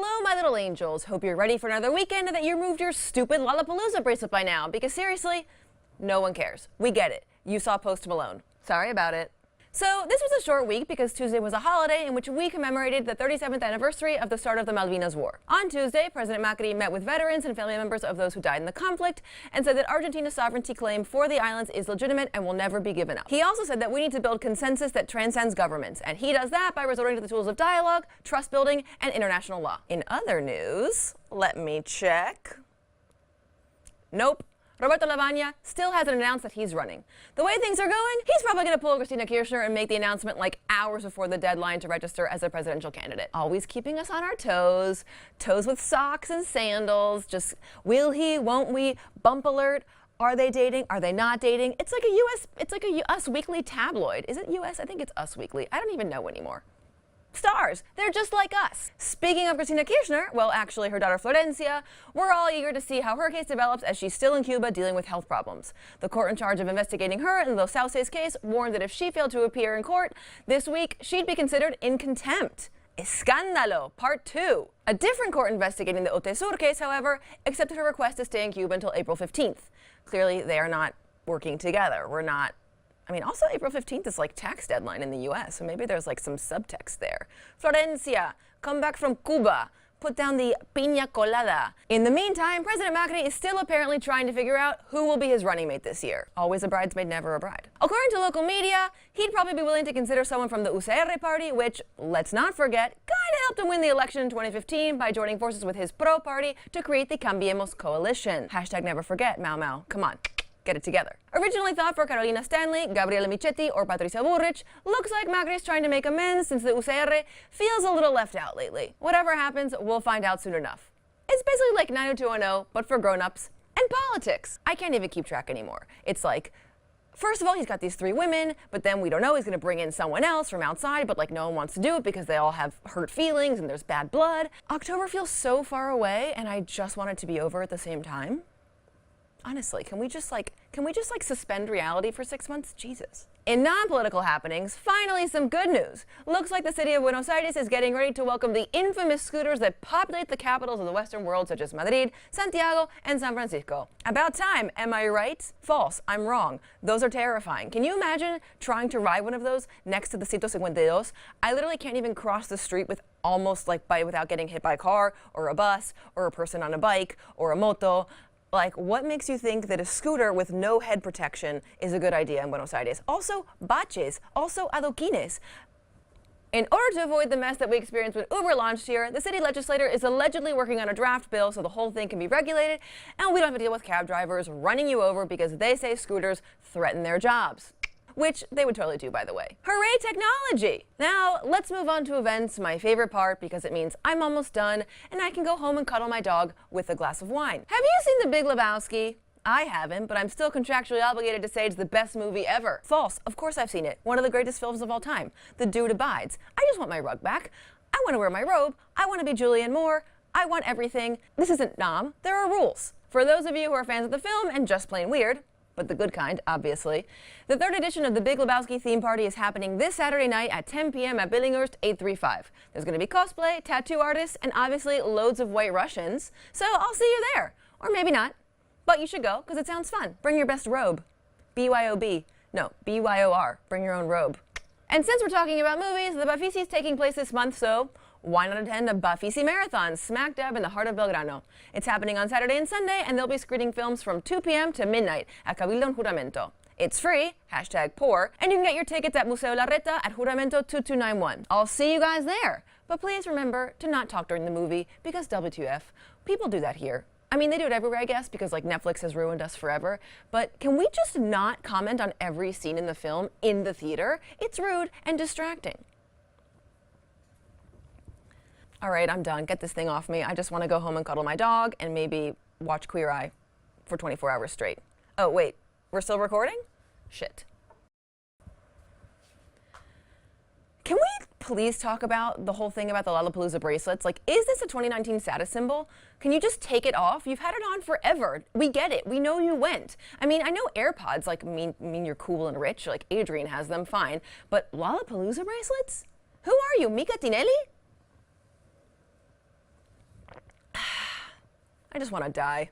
Hello, my little angels. Hope you're ready for another weekend and that you removed your stupid Lollapalooza bracelet by now, because seriously, no one cares. We get it. You saw Post Malone. Sorry about it. So this was a short week because Tuesday was a holiday in which we commemorated the 37th anniversary of the start of the Malvinas War. On Tuesday, President Macri met with veterans and family members of those who died in the conflict and said that Argentina's sovereignty claim for the islands is legitimate and will never be given up. He also said that we need to build consensus that transcends governments, and he does that by resorting to the tools of dialogue, trust building, and international law. In other news, let me check. Nope. Roberto Lavagna still hasn't announced that he's running. The way things are going, he's probably going to pull Cristina Kirchner and make the announcement like hours before the deadline to register as a presidential candidate. Always keeping us on our toes. Toes with socks and sandals. Just will he, won't we, bump alert. Are they dating? Are they not dating? It's like a Us Weekly tabloid. Is it US? I think it's Us Weekly. I don't even know anymore. Stars. They're just like us. Speaking of Cristina Kirchner, well, actually her daughter Florencia, we're all eager to see how her case develops as she's still in Cuba dealing with health problems. The court in charge of investigating her in the Los Sauces case warned that if she failed to appear in court this week, she'd be considered in contempt. Escándalo, Part 2. A different court investigating the Otesur case, however, accepted her request to stay in Cuba until April 15th. Clearly, they are not working together. Also, April 15th is like tax deadline in the U.S., so maybe there's like some subtext there. Florencia, come back from Cuba. Put down the piña colada. In the meantime, President Macri is still apparently trying to figure out who will be his running mate this year. Always a bridesmaid, never a bride. According to local media, he'd probably be willing to consider someone from the UCR party, which, let's not forget, kinda helped him win the election in 2015 by joining forces with his pro party to create the Cambiemos coalition. Hashtag never forget, Mau Mau. Come on. Get it together. Originally thought for Carolina Stanley, Gabriela Michetti, or Patricia Bullrich, looks like Macri is trying to make amends since the UCR feels a little left out lately. Whatever happens, we'll find out soon enough. It's basically like 90210, but for grown-ups and politics. I can't even keep track anymore. It's like, first of all, he's got these 3 women, but then we don't know, he's going to bring in someone else from outside, but like no one wants to do it because they all have hurt feelings and there's bad blood. October feels so far away, and I just want it to be over at the same time. Honestly, can we just suspend reality for 6 months? Jesus. In non-political happenings, finally some good news. Looks like the city of Buenos Aires is getting ready to welcome the infamous scooters that populate the capitals of the Western world, such as Madrid, Santiago, and San Francisco. About time, am I right? False, I'm wrong. Those are terrifying. Can you imagine trying to ride one of those next to the 152? I literally can't even cross the street without getting hit by a car, or a bus, or a person on a bike, or a moto. Like, what makes you think that a scooter with no head protection is a good idea in Buenos Aires? Also, baches, also adoquines. In order to avoid the mess that we experienced when Uber launched here, the city legislator is allegedly working on a draft bill so the whole thing can be regulated, and we don't have to deal with cab drivers running you over because they say scooters threaten their jobs. Which they would totally do, by the way. Hooray, technology! Now, let's move on to events, my favorite part, because it means I'm almost done, and I can go home and cuddle my dog with a glass of wine. Have you seen The Big Lebowski? I haven't, but I'm still contractually obligated to say it's the best movie ever. False. Of course I've seen it. One of the greatest films of all time. The Dude Abides. I just want my rug back. I want to wear my robe. I want to be Julianne Moore. I want everything. This isn't Nam. There are rules. For those of you who are fans of the film and just plain weird, but the good kind, obviously. The 3rd edition of the Big Lebowski theme party is happening this Saturday night at 10 p.m. at Billinghurst 835. There's going to be cosplay, tattoo artists, and obviously loads of white Russians. So I'll see you there. Or maybe not. But you should go, because it sounds fun. Bring your best robe. BYOB. No, BYOR. Bring your own robe. And since we're talking about movies, the Bafisi is taking place this month, so why not attend a Bafisi Marathon smack dab in the heart of Belgrano? It's happening on Saturday and Sunday, and they'll be screening films from 2 p.m. to midnight at Cabildo and Juramento. It's free, #poor, and you can get your tickets at Museo Larreta at Juramento 2291. I'll see you guys there. But please remember to not talk during the movie, because WTF, people do that here. I mean, they do it everywhere, I guess, because like Netflix has ruined us forever. But can we just not comment on every scene in the film in the theater? It's rude and distracting. All right, I'm done. Get this thing off me. I just want to go home and cuddle my dog and maybe watch Queer Eye for 24 hours straight. Oh, wait, we're still recording? Shit. Can we please talk about the whole thing about the Lollapalooza bracelets? Like, is this a 2019 status symbol? Can you just take it off? You've had it on forever. We get it. We know you went. I mean, I know AirPods like mean you're cool and rich. Like Adrienne has them, fine. But Lollapalooza bracelets? Who are you, Mika Tinelli? I just want to die.